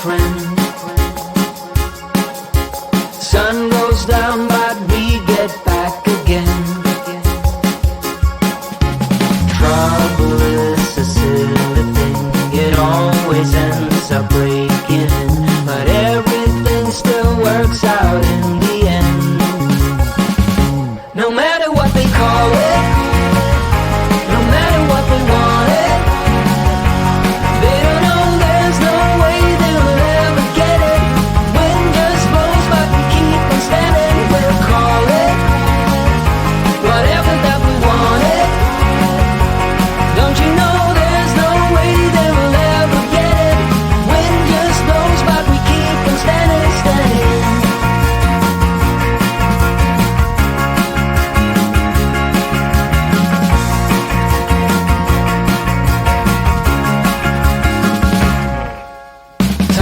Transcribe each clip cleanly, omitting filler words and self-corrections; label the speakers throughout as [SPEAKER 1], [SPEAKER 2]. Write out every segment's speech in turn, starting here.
[SPEAKER 1] friend. Sun goes down but we get back again. Trouble is a silly thing, it always ends up breaking in, but everything still works out in the end. No matter what they call it, no matter what they want it, they don't know there's no way they'll ever get it. Wind just blows but we keep on standing. We'll call it whatever that we want it. Don't you know there's no way they will ever get it. Wind just blows but we keep on standing, standing.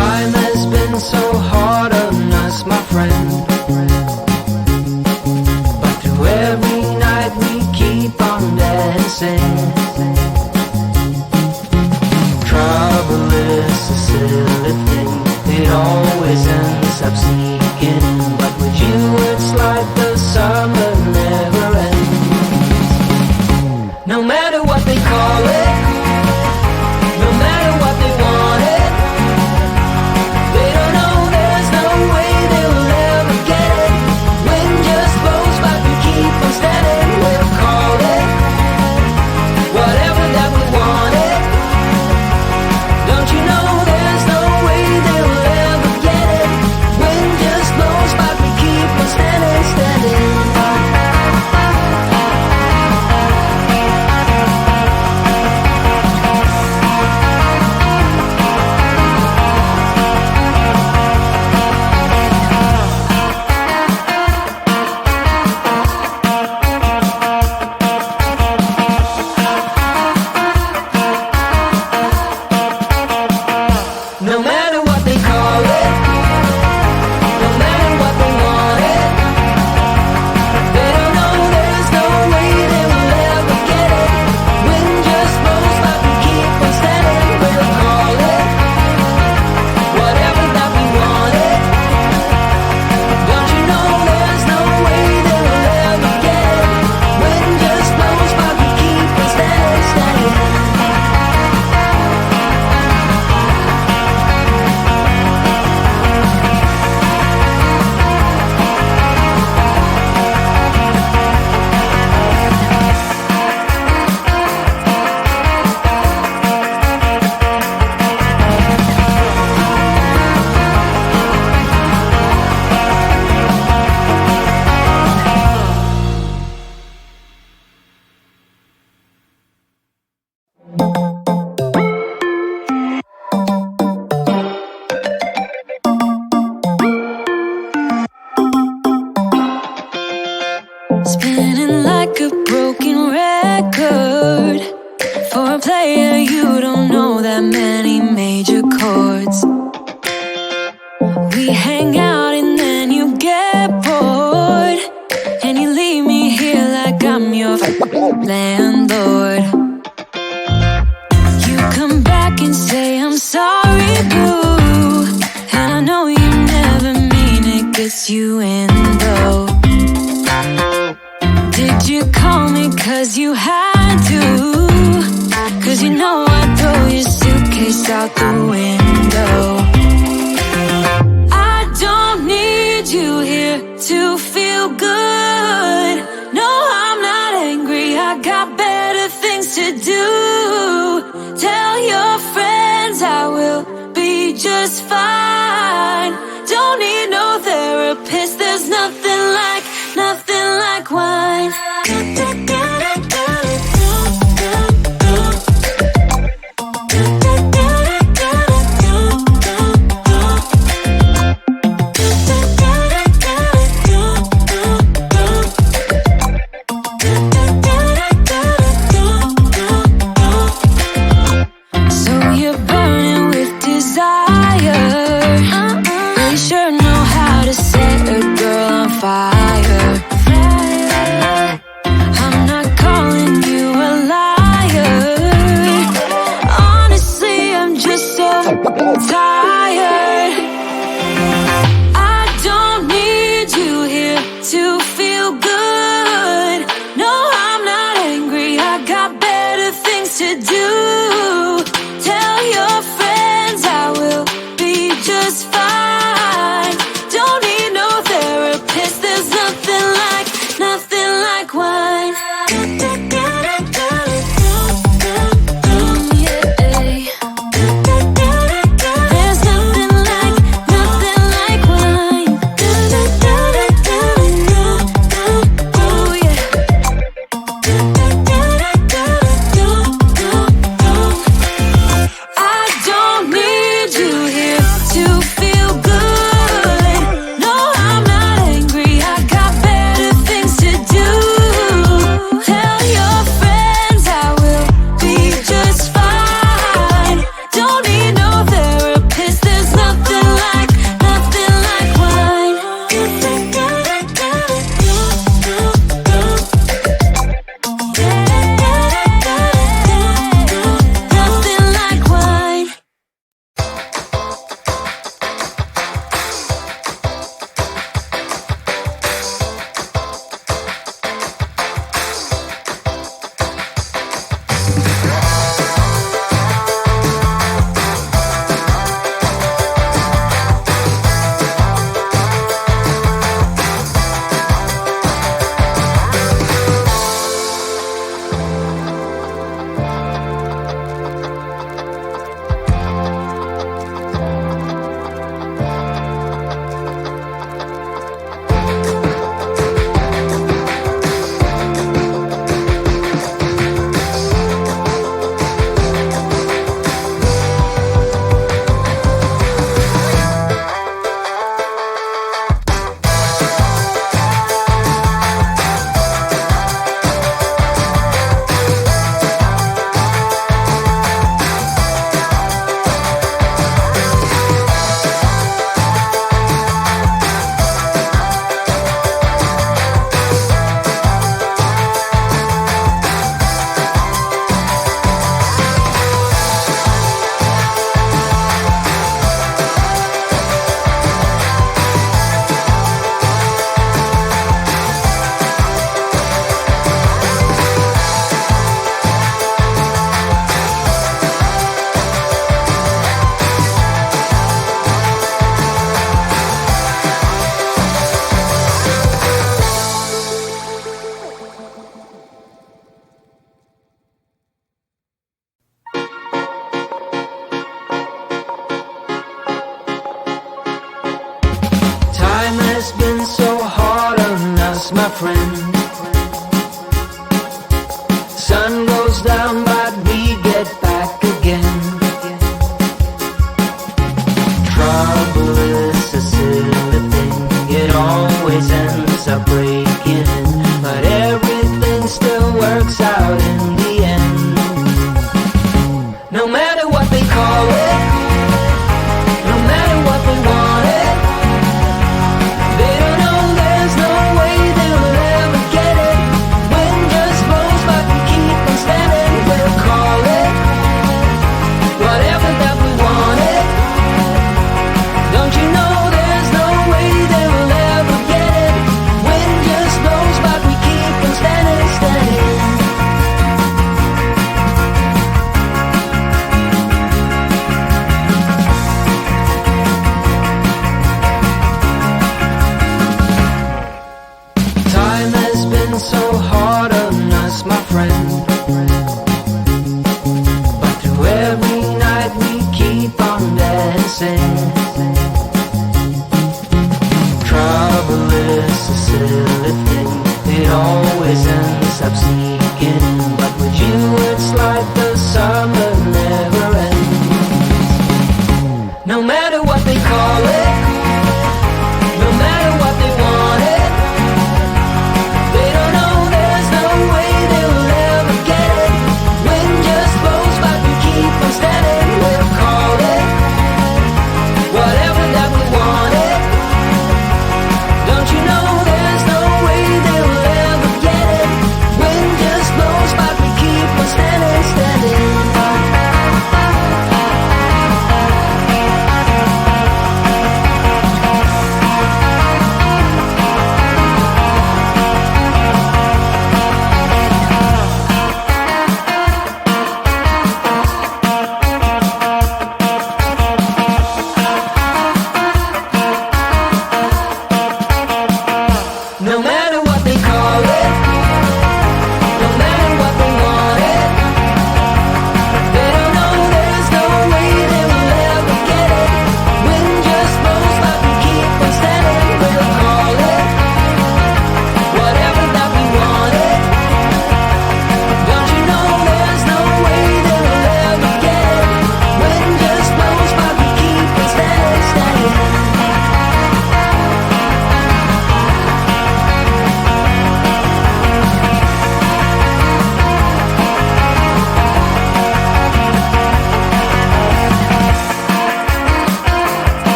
[SPEAKER 1] Time has been so hard on us, my friend, but through every night we keep on dancing. Trouble is a silly thing, it always ends up sneaking in, but with you it's like the summer never ends. No matter what they call it, no matter what they want it, they don't know there's no way they will ever get it. Wind just blows but we keep on standing. We'll call it whatever that we want it. Don't you know there's no way they will ever get it. Wind just blows but we keep on standing, standing. No matter what they call it, no matter what they want it, they don't know there's no way they will ever get it. Wind just blows but we keep on standing. We'll call it whatever that we want it. Don't you know there's no way they will ever get it. Wind just blows but we keep on standing, standing.
[SPEAKER 2] Spinning like a broken record. For a player, you don't know that many major chords. We hang out and then you get bored, and you leave me here like I'm your landlord. You come back and say I'm sorry, boo, and I know you never mean it, gets you in though. Did you call me cause you had to? Cause you know I'd throw your suitcase out the window. I don't need you here to feel good. No, I'm not angry, I got better things to do. Tell your friends I will be just fine. Don't need no therapist, there's nothing like wine. So you're burning with desire. You sure know how to set a girl on fire. just fine. Don't need no therapist. There's nothing like wine.
[SPEAKER 1] My friend,